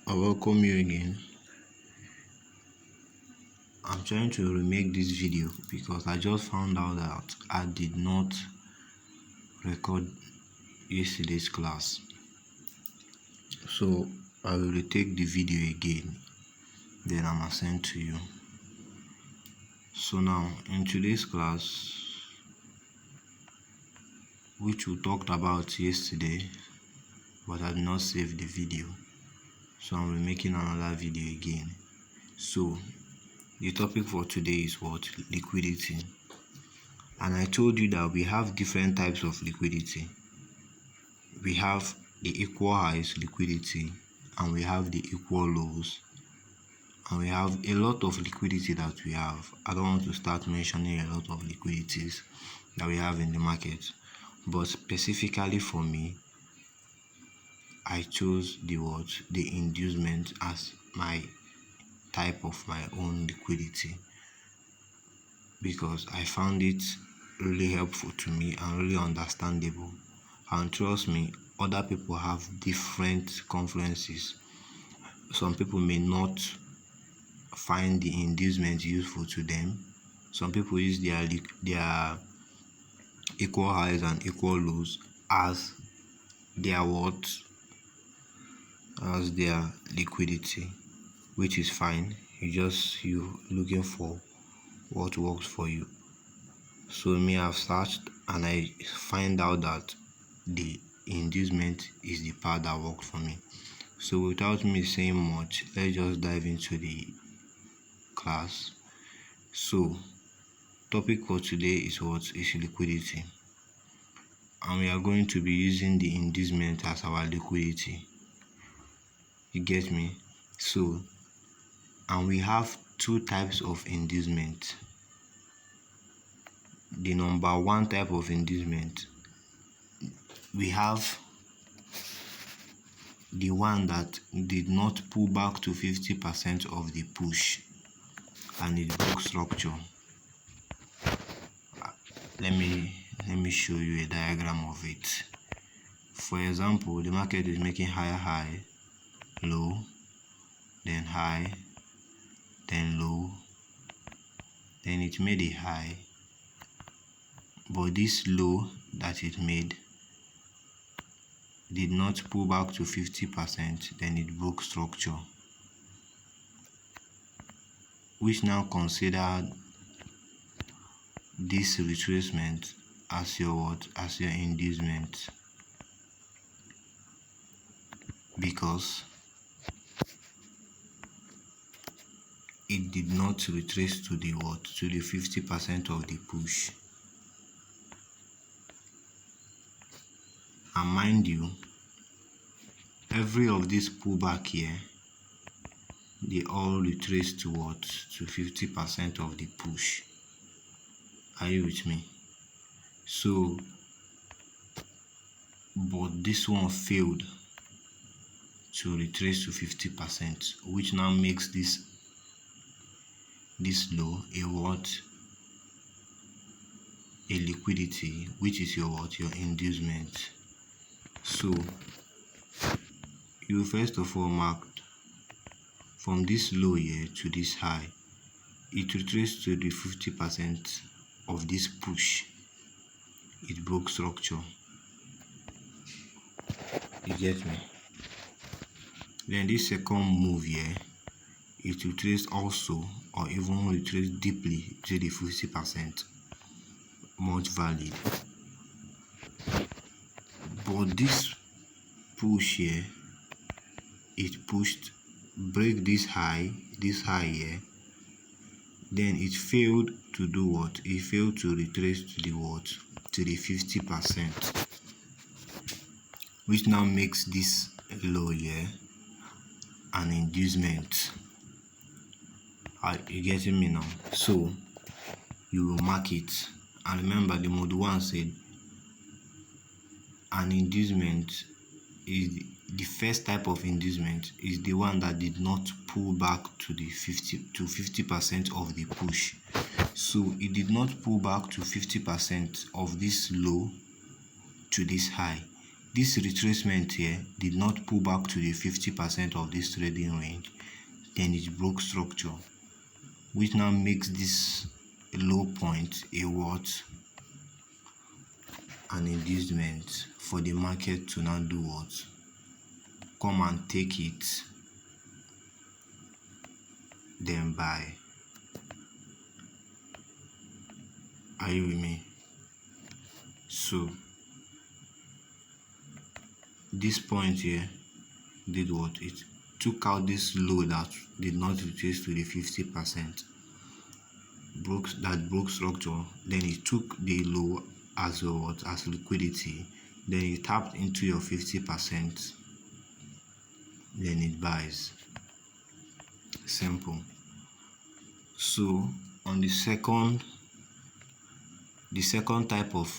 I welcome you again. I'm trying to remake this video because I just found out that I did not record yesterday's class. So I will retake the video again, then I'm send to you. So now in today's class, which we talked about yesterday, but I did not save the video, so I'm remaking another video again. So the topic for today is what? Liquidity. And I told you that we have different types of liquidity. We have the equal highs liquidity, and we have the equal lows, and we have a lot of liquidity that we have. I don't want to start mentioning a lot of liquidities that we have in the market, but specifically for me, I chose the inducement as my type of my own liquidity because I found it really helpful to me and really understandable. And trust me, other people have different confluences. Some people may not find the inducement useful to them. Some people use their equal highs and equal lows as their as their liquidity, which is fine. You looking for what works for you. So me, I've searched and I find out that the inducement is the part that works for me. So without me saying much, let's just dive into the class. So topic for today is liquidity, and we are going to be using the inducement as our liquidity. You get me? So, and we have two types of inducement. The number one type of inducement, we have the one that did not pull back to 50% of the push and it broke structure. Let me show you a diagram of it. For example, the market is making high, low, then high, then low, then it made a high, but this low that it made did not pull back to 50%, then it broke structure, which now considered this retracement as your inducement, because it did not retrace to the 50% of the push. And mind you, every of this pullback here, they all retrace to 50% of the push. Are you with me? So, but this one failed to retrace to 50%, which now makes this low a liquidity, which is your inducement. So you first of all marked from this low here to this high, it retraced to the 50% of this push. It broke structure. You get me? Then this second move here, it retraced also, or even retraced deeply to the 50%. Much valid. But this push here, it pushed, break this high here, then it failed to do what? It failed to retrace to the 50%, which now makes this low here an inducement. Are you getting me now? So you will mark it, and remember the mode 1 said an inducement is the first type of inducement is the one that did not pull back to the 50% of the push. So it did not pull back to 50% of this low to this high. this retracement here did not pull back to the 50% of this trading range, then it broke structure, which now makes this low point a what? An inducement for the market to now do what? Come and take it, then buy. Are you with me? So this point here did what? It took out this low that did not retrace to the 50%, broke structure. Then it took the low as a what? As liquidity. Then you tapped into your 50%, then it buys. Simple. So on the second type of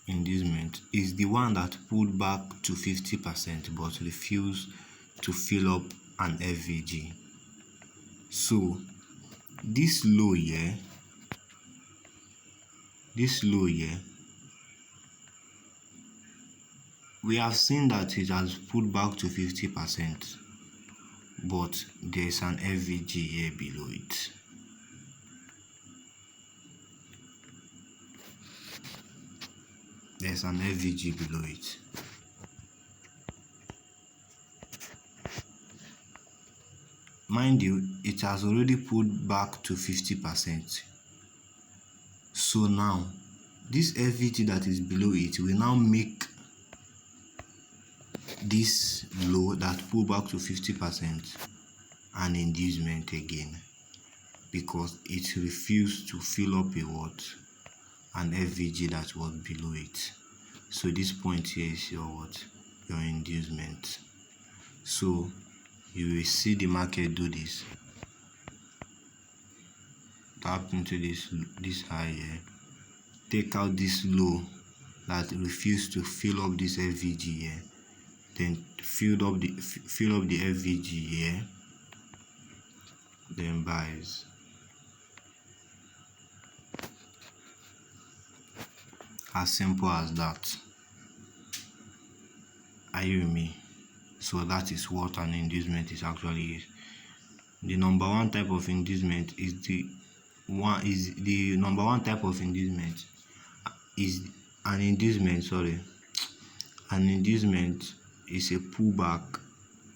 inducement is the one that pulled back to 50% but refused to fill up an FVG. So this low here, we have seen that it has pulled back to 50%, but there's an FVG here below it. There's an FVG below it. Mind you, it has already pulled back to 50%. So now, this FVG that is below it will now make this low that pulled back to 50% an inducement again, because it refused to fill up a what? An FVG that was below it. So this point here is your what? Your inducement. So you will see the market do this. Tap into this high here, take out this low that refused to fill up this FVG here, then fill up the FVG here, then buys. As simple as that. Are you with me? So that is what an inducement is actually. The number one type of inducement is an inducement is a pullback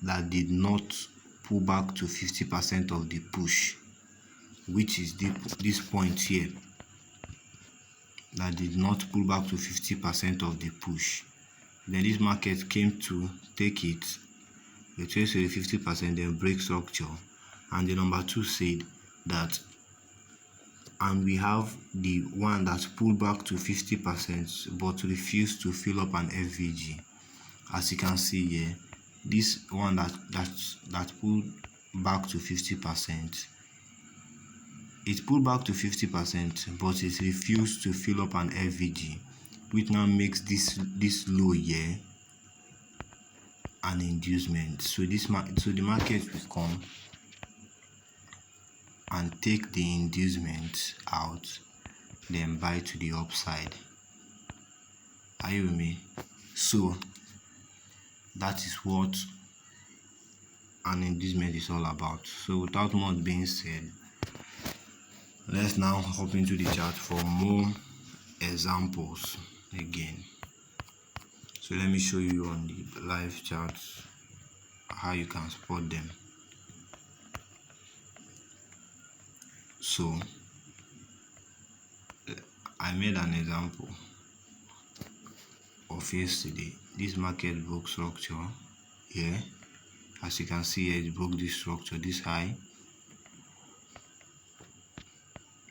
that did not pull back to 50% of the push, which is this point here, that did not pull back to 50% of the push. Then this market came to take it, retrace to the 50%, then break structure. And the number two said that, and we have the one that pulled back to 50% but refused to fill up an FVG. As you can see here, this one that pulled back to 50%, it pulled back to 50%, but it refused to fill up an FVG, which now makes this low here an inducement. So the market will come and take the inducement out, then buy to the upside. Are you with me? So that is what an inducement is all about. So without much being said, let's now hop into the chart for more examples again. So let me show you on the live charts how you can spot them. So I made an example of yesterday. This market broke structure here. As you can see here, it broke this structure, this high.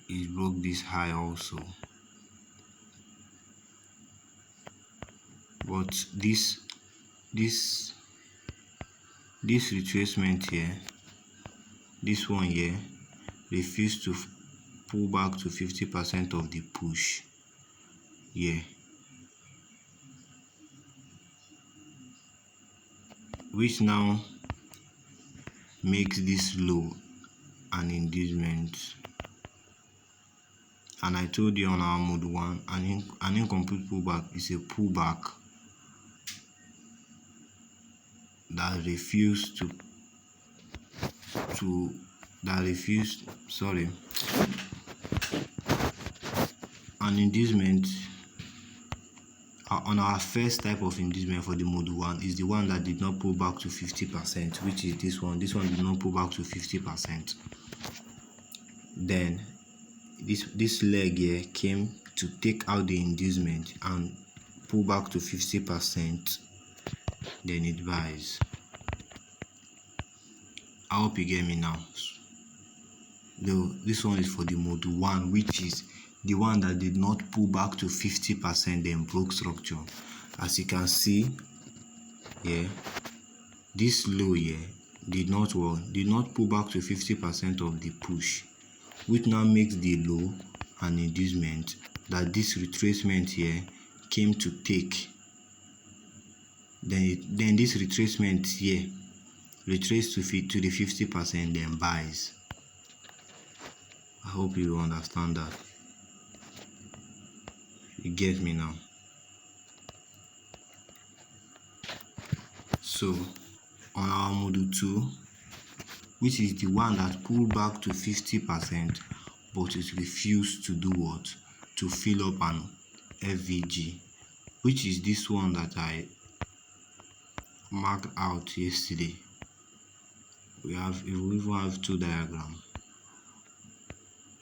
It broke this high also. But this retracement here, this one here, refused to pull back to 50% of the push here, which now makes this low an inducement. And I told you on our mode 1, an incomplete pullback is a pullback that refused an inducement. On our first type of inducement for the module 1 is the one that did not pull back to 50%, which is this one. This one did not pull back to 50%. Then this leg here came to take out the inducement and pull back to 50%. Then it buys. I hope you get me now. No, this one is for the module 1, which is the one that did not pull back to 50%, then broke structure. As you can see here, this low here did not pull back to 50% of the push, which now makes the low an inducement that this retracement here came to take. Then this retracement here retraced to the 50%, then buys. I hope you understand that. You get me now. So on our module 2, which is the one that pulled back to 50%, but it refused to do what? To fill up an FVG, which is this one that I marked out yesterday. We even have 2 diagrams.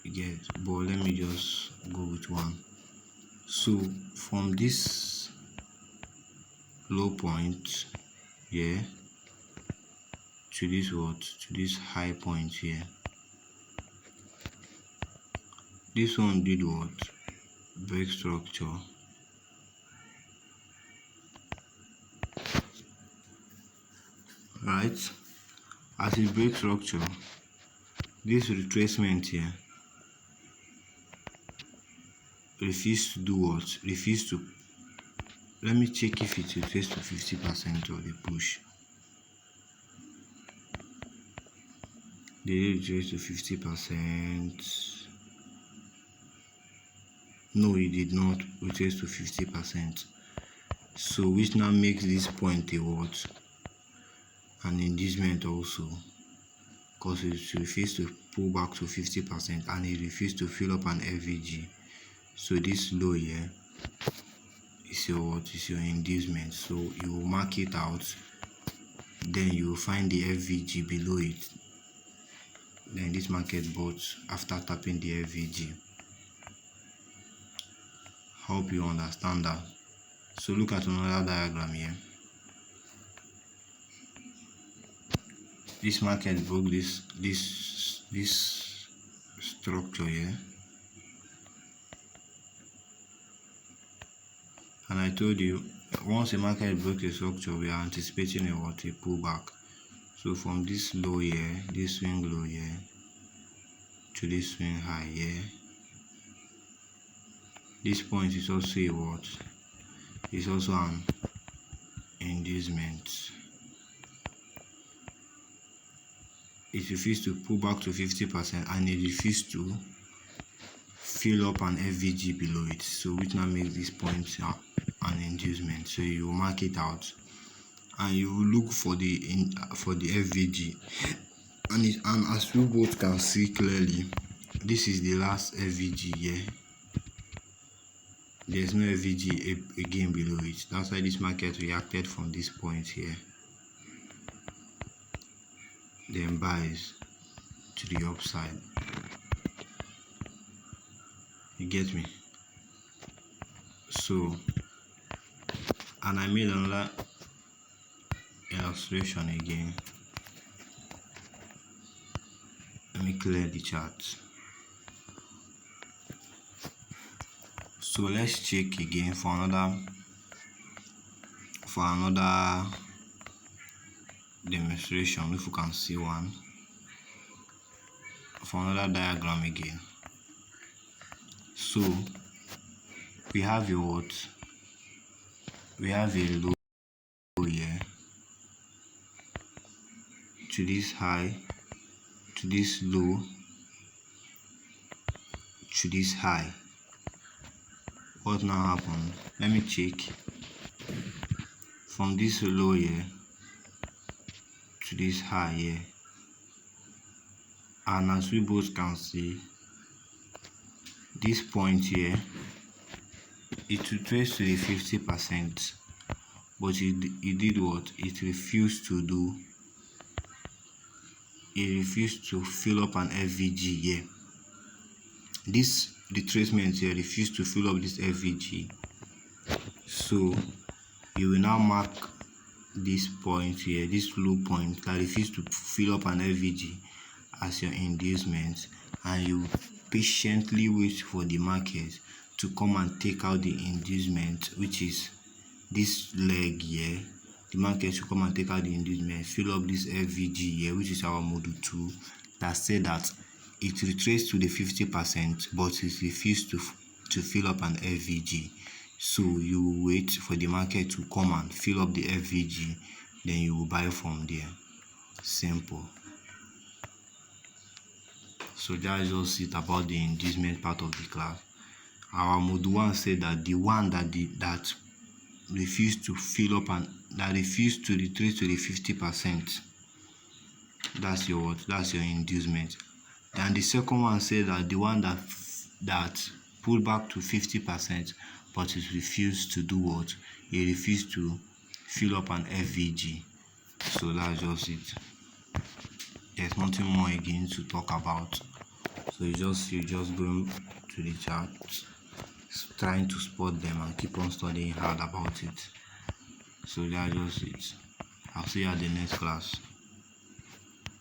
You get, but let me just go with one. So from this low point here to this high point here, this one did what? Break structure. Right? As it breaks structure, this retracement here refused to do what? Let me check if it retraced to 50% of the push. Did it retrace to 50%? No, it did not retrace to 50%. So which now makes this point a what? An inducement also, because it refused to pull back to 50% and it refused to fill up an FVG. So this low here is your what? Is your inducement. So you will mark it out, then you will find the FVG below it. Then this market bought after tapping the FVG. Hope you understand that. So look at another diagram here. This market broke this structure here, and I told you once a market broke a structure, we are anticipating a pullback. So from this low here, this swing low here, to this swing high here, this point is also a what? It's also an inducement. It refused to pull back to 50% and it refused to fill up an FVG below it. So which now makes this point an inducement. So you will mark it out and you will look for the FVG. And as we both can see clearly, this is the last FVG here. There's no FVG again below it. That's why this market reacted from this point here, then buys to the upside. You get me? So, and I made another illustration again. Let me clear the chart. So let's check again for another demonstration, if you can see one, for another diagram again. So we have a what? We have a low here to this high, to this low, to this high. What now happened? Let me check. From this low here to this high here, and as we both can see, this point here, it will trace to the 50%, but it did what? It refused to do. It refused to fill up an FVG here. This retracement here refused to fill up this FVG. So you will now mark this point here, this low point that refused to fill up an FVG, as your inducement, and you patiently wait for the market to come and take out the inducement, which is this leg here. The market should come and take out the inducement, fill up this FVG here, which is our model 2, that said that it retraced to the 50%, but it refused to fill up an FVG. So you wait for the market to come and fill up the FVG, then you will buy from there. Simple. So that is just it about the inducement part of the class. Our module 1 said that the one that refused to fill up and that refused to retrace to the 50%, that's your what? That's your inducement. And the second one said that the one that pulled back to 50%, but it refused to do what? It refused to fill up an FVG. So that's just it. There's nothing more again to talk about. So you just go to the chart, trying to spot them and keep on studying hard about it. So that's just it. I'll see you at the next class.